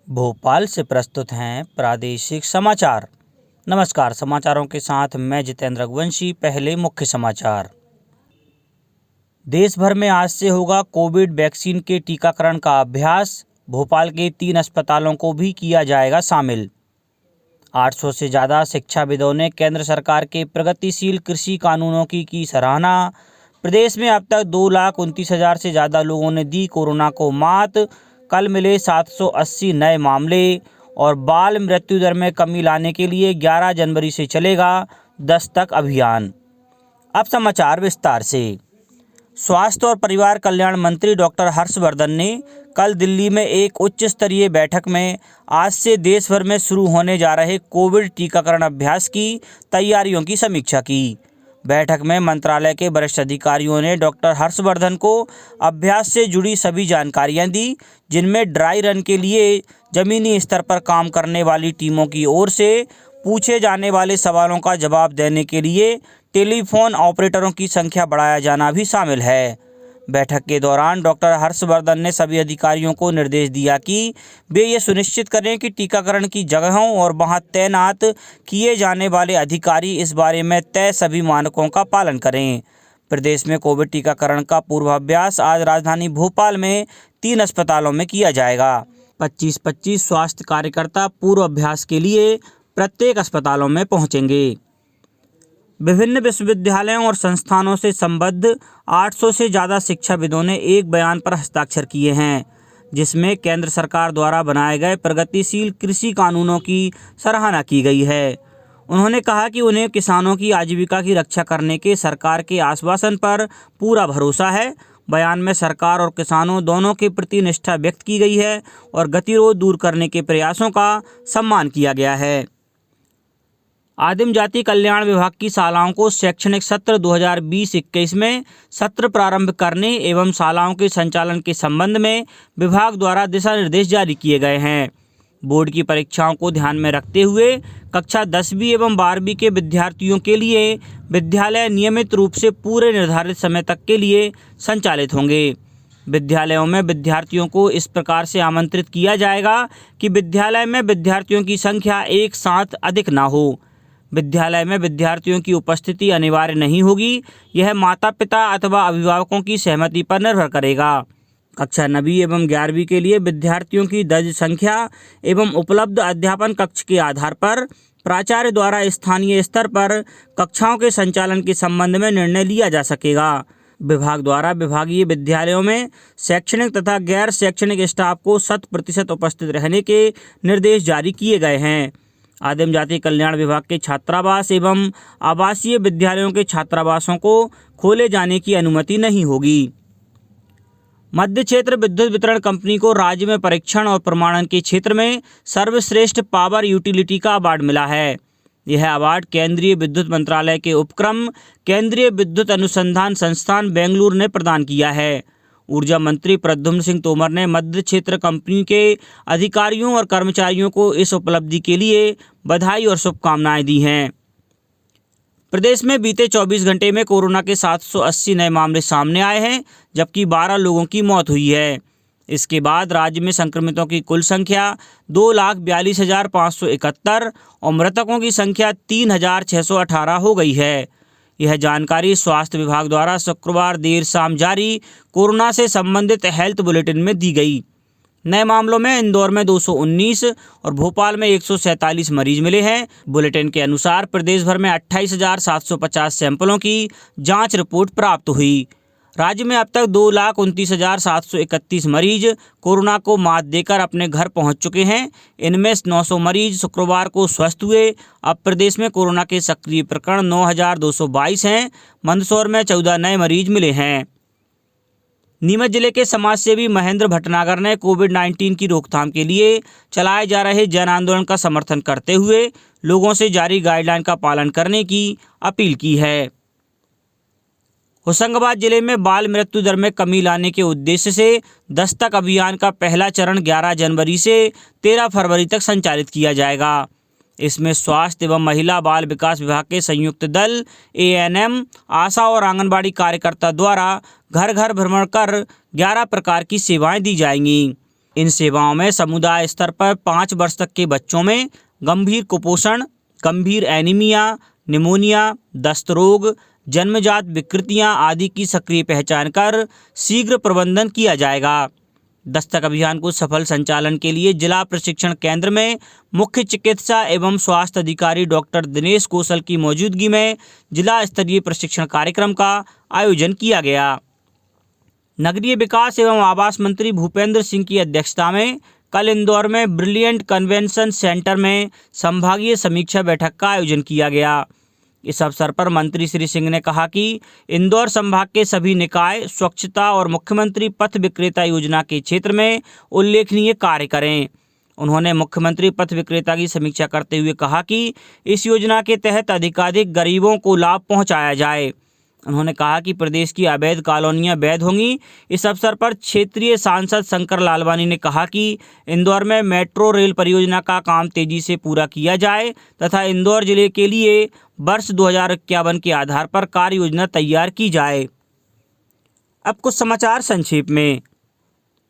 भोपाल से प्रस्तुत हैं प्रादेशिक समाचार। नमस्कार, समाचारों के साथ मैं जितेंद्र रघुवंशी। पहले मुख्य समाचार। देश भर में आज से होगा कोविड वैक्सीन के टीकाकरण का अभ्यास। भोपाल के 3 अस्पतालों को भी किया जाएगा शामिल। 800 से ज़्यादा शिक्षाविदों ने केंद्र सरकार के प्रगतिशील कृषि कानूनों की सराहना। प्रदेश में अब तक 2,29,000 से ज़्यादा लोगों ने दी कोरोना को मात। कल मिले 780 नए मामले। और बाल मृत्यु दर में कमी लाने के लिए 11 जनवरी से चलेगा दस्तक अभियान। अब समाचार विस्तार से। स्वास्थ्य और परिवार कल्याण मंत्री डॉक्टर हर्षवर्धन ने कल दिल्ली में एक उच्च स्तरीय बैठक में आज से देश भर में शुरू होने जा रहे कोविड टीकाकरण अभ्यास की तैयारियों की समीक्षा की। बैठक में मंत्रालय के वरिष्ठ अधिकारियों ने डॉक्टर हर्षवर्धन को अभ्यास से जुड़ी सभी जानकारियां दी, जिनमें ड्राई रन के लिए जमीनी स्तर पर काम करने वाली टीमों की ओर से पूछे जाने वाले सवालों का जवाब देने के लिए टेलीफोन ऑपरेटरों की संख्या बढ़ाया जाना भी शामिल है। बैठक के दौरान डॉक्टर हर्षवर्धन ने सभी अधिकारियों को निर्देश दिया कि वे ये सुनिश्चित करें कि टीकाकरण की जगहों और वहां तैनात किए जाने वाले अधिकारी इस बारे में तय सभी मानकों का पालन करें। प्रदेश में कोविड टीकाकरण का पूर्वाभ्यास आज राजधानी भोपाल में 3 अस्पतालों में किया जाएगा। 25-25 स्वास्थ्य कार्यकर्ता पूर्वाभ्यास के लिए प्रत्येक अस्पतालों में पहुंचेंगे। विभिन्न विश्वविद्यालयों और संस्थानों से संबद्ध 800 से ज़्यादा शिक्षाविदों ने एक बयान पर हस्ताक्षर किए हैं, जिसमें केंद्र सरकार द्वारा बनाए गए प्रगतिशील कृषि कानूनों की सराहना की गई है। उन्होंने कहा कि उन्हें किसानों की आजीविका की रक्षा करने के सरकार के आश्वासन पर पूरा भरोसा है। बयान में सरकार और किसानों दोनों के प्रति निष्ठा व्यक्त की गई है और गतिरोध दूर करने के प्रयासों का सम्मान किया गया है। आदिम जाति कल्याण विभाग की शालाओं को शैक्षणिक सत्र 2020-21 में सत्र प्रारंभ करने एवं शालाओं के संचालन के संबंध में विभाग द्वारा दिशा निर्देश जारी किए गए हैं। बोर्ड की परीक्षाओं को ध्यान में रखते हुए कक्षा 10वीं एवं 12वीं के विद्यार्थियों के लिए विद्यालय नियमित रूप से पूरे निर्धारित समय तक के लिए संचालित होंगे। विद्यालयों में विद्यार्थियों को इस प्रकार से आमंत्रित किया जाएगा कि विद्यालय में विद्यार्थियों की संख्या एक साथ अधिक न हो। विद्यालय में विद्यार्थियों की उपस्थिति अनिवार्य नहीं होगी। यह माता पिता अथवा अभिभावकों की सहमति पर निर्भर करेगा। कक्षा 9वीं एवं 11वीं के लिए विद्यार्थियों की दर्ज संख्या एवं उपलब्ध अध्यापन कक्ष के आधार पर प्राचार्य द्वारा स्थानीय स्तर पर कक्षाओं के संचालन के संबंध में निर्णय लिया जा सकेगा। विभाग द्वारा विभागीय विद्यालयों में शैक्षणिक तथा गैर शैक्षणिक स्टाफ को 100% उपस्थित रहने के निर्देश जारी किए गए हैं। आदिम जाति कल्याण विभाग के छात्रावास एवं आवासीय विद्यालयों के छात्रावासों को खोले जाने की अनुमति नहीं होगी। मध्य क्षेत्र विद्युत वितरण कंपनी को राज्य में परीक्षण और प्रमाणन के क्षेत्र में सर्वश्रेष्ठ पावर यूटिलिटी का अवार्ड मिला है। यह अवार्ड केंद्रीय विद्युत मंत्रालय के उपक्रम केंद्रीय विद्युत अनुसंधान संस्थान बेंगलुरु ने प्रदान किया है। ऊर्जा मंत्री प्रद्युम्न सिंह तोमर ने मध्य क्षेत्र कंपनी के अधिकारियों और कर्मचारियों को इस उपलब्धि के लिए बधाई और शुभकामनाएं दी हैं। प्रदेश में बीते 24 घंटे में कोरोना के 780 नए मामले सामने आए हैं, जबकि 12 लोगों की मौत हुई है। इसके बाद राज्य में संक्रमितों की कुल संख्या 2,42,571 और मृतकों की संख्या 3,618 हो गई है। यह जानकारी स्वास्थ्य विभाग द्वारा शुक्रवार देर शाम जारी कोरोना से संबंधित हेल्थ बुलेटिन में दी गई। नए मामलों में इंदौर में 219 और भोपाल में 147 मरीज मिले हैं। बुलेटिन के अनुसार प्रदेश भर में 28,750 सैंपलों की जांच रिपोर्ट प्राप्त हुई। राज्य में अब तक 2,29,731 मरीज कोरोना को मात देकर अपने घर पहुंच चुके हैं। इनमें 900 मरीज शुक्रवार को स्वस्थ हुए। अब प्रदेश में कोरोना के सक्रिय प्रकरण 9,222 हैं। मंदसौर में 14 नए मरीज मिले हैं। नीमच जिले के समाजसेवी महेंद्र भटनागर ने कोविड-19 की रोकथाम के लिए चलाए जा रहे जन आंदोलन का समर्थन करते हुए लोगों से जारी गाइडलाइन का पालन करने की अपील की है। होशंगाबाद जिले में बाल मृत्यु दर में कमी लाने के उद्देश्य से दस्तक अभियान का पहला चरण 11 जनवरी से 13 फरवरी तक संचालित किया जाएगा। इसमें स्वास्थ्य एवं महिला बाल विकास विभाग के संयुक्त दल, एएनएम, आशा और आंगनबाड़ी कार्यकर्ता द्वारा घर घर भ्रमण कर 11 प्रकार की सेवाएं दी जाएंगी। इन सेवाओं में समुदाय स्तर पर 5 वर्ष तक के बच्चों में गंभीर कुपोषण, गंभीर एनीमिया, निमोनिया, दस्त रोग, जन्मजात विकृतियां आदि की सक्रिय पहचान कर शीघ्र प्रबंधन किया जाएगा। दस्तक अभियान को सफल संचालन के लिए जिला प्रशिक्षण केंद्र में मुख्य चिकित्सा एवं स्वास्थ्य अधिकारी डॉक्टर दिनेश कौशल की मौजूदगी में जिला स्तरीय प्रशिक्षण कार्यक्रम का आयोजन किया गया। नगरीय विकास एवं आवास मंत्री भूपेंद्र सिंह की अध्यक्षता में कल इंदौर में ब्रिलियंट कन्वेंशन सेंटर में संभागीय समीक्षा बैठक का आयोजन किया गया। इस अवसर पर मंत्री श्री सिंह ने कहा कि इंदौर संभाग के सभी निकाय स्वच्छता और मुख्यमंत्री पथ विक्रेता योजना के क्षेत्र में उल्लेखनीय कार्य करें। उन्होंने मुख्यमंत्री पथ विक्रेता की समीक्षा करते हुए कहा कि इस योजना के तहत अधिकाधिक गरीबों को लाभ पहुंचाया जाए। उन्होंने कहा कि प्रदेश की अवैध कॉलोनियां वैध होंगी। इस अवसर पर क्षेत्रीय सांसद शंकर लालवानी ने कहा कि इंदौर में मेट्रो रेल परियोजना का काम तेजी से पूरा किया जाए तथा इंदौर जिले के लिए वर्ष 2051 के आधार पर कार्य योजना तैयार की जाए। अब कुछ समाचार संक्षेप में।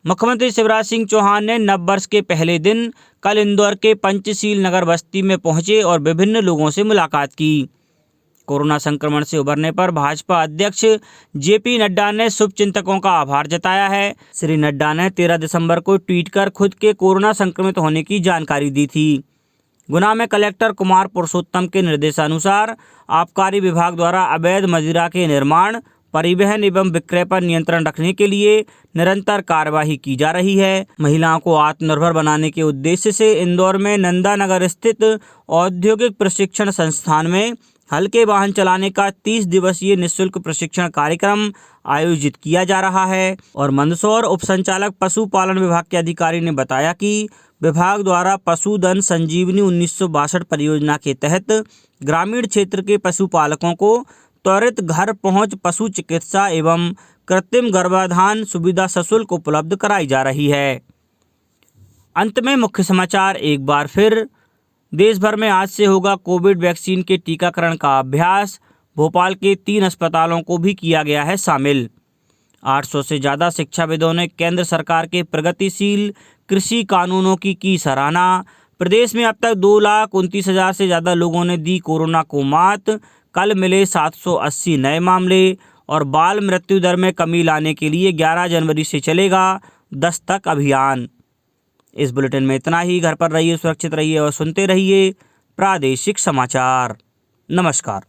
मुख्यमंत्री शिवराज सिंह चौहान ने नववर्ष के पहले दिन कल इंदौर के पंचशील नगर बस्ती में पहुंचे और विभिन्न लोगों से मुलाकात की। कोरोना संक्रमण से उबरने पर भाजपा अध्यक्ष जेपी नड्डा ने शुभचिंतकों का आभार जताया है। श्री नड्डा ने 13 दिसंबर को ट्वीट कर खुद के कोरोना संक्रमित होने की जानकारी दी थी। गुना में कलेक्टर कुमार पुरुषोत्तम के निर्देशानुसार आबकारी विभाग द्वारा अवैध मदिरा के निर्माण, परिवहन एवं विक्रय पर नियंत्रण रखने के लिए निरंतर कार्यवाही की जा रही है। महिलाओं को आत्मनिर्भर बनाने के उद्देश्य से इंदौर में नंदा नगर स्थित औद्योगिक प्रशिक्षण संस्थान में हल्के वाहन चलाने का 30 दिवसीय निःशुल्क प्रशिक्षण कार्यक्रम आयोजित किया जा रहा है। और मंदसौर उप संचालक पशुपालन विभाग के अधिकारी ने बताया कि विभाग द्वारा पशुधन संजीवनी 1962 परियोजना के तहत ग्रामीण क्षेत्र के पशुपालकों को त्वरित घर पहुंच पशु चिकित्सा एवं कृत्रिम गर्भाधान सुविधा सशुल्क उपलब्ध कराई जा रही है। अंत में मुख्य समाचार एक बार फिर। देश भर में आज से होगा कोविड वैक्सीन के टीकाकरण का अभ्यास। भोपाल के 3 अस्पतालों को भी किया गया है शामिल। 800 से ज़्यादा शिक्षाविदों ने केंद्र सरकार के प्रगतिशील कृषि कानूनों की सराहना। प्रदेश में अब तक 2,29,000 से ज़्यादा लोगों ने दी कोरोना को मात। कल मिले 780 नए मामले। और बाल मृत्यु दर में कमी लाने के लिए 11 जनवरी से चलेगा दस्तक अभियान। इस बुलेटिन में इतना ही। घर पर रहिए, सुरक्षित रहिए और सुनते रहिए प्रादेशिक समाचार। नमस्कार।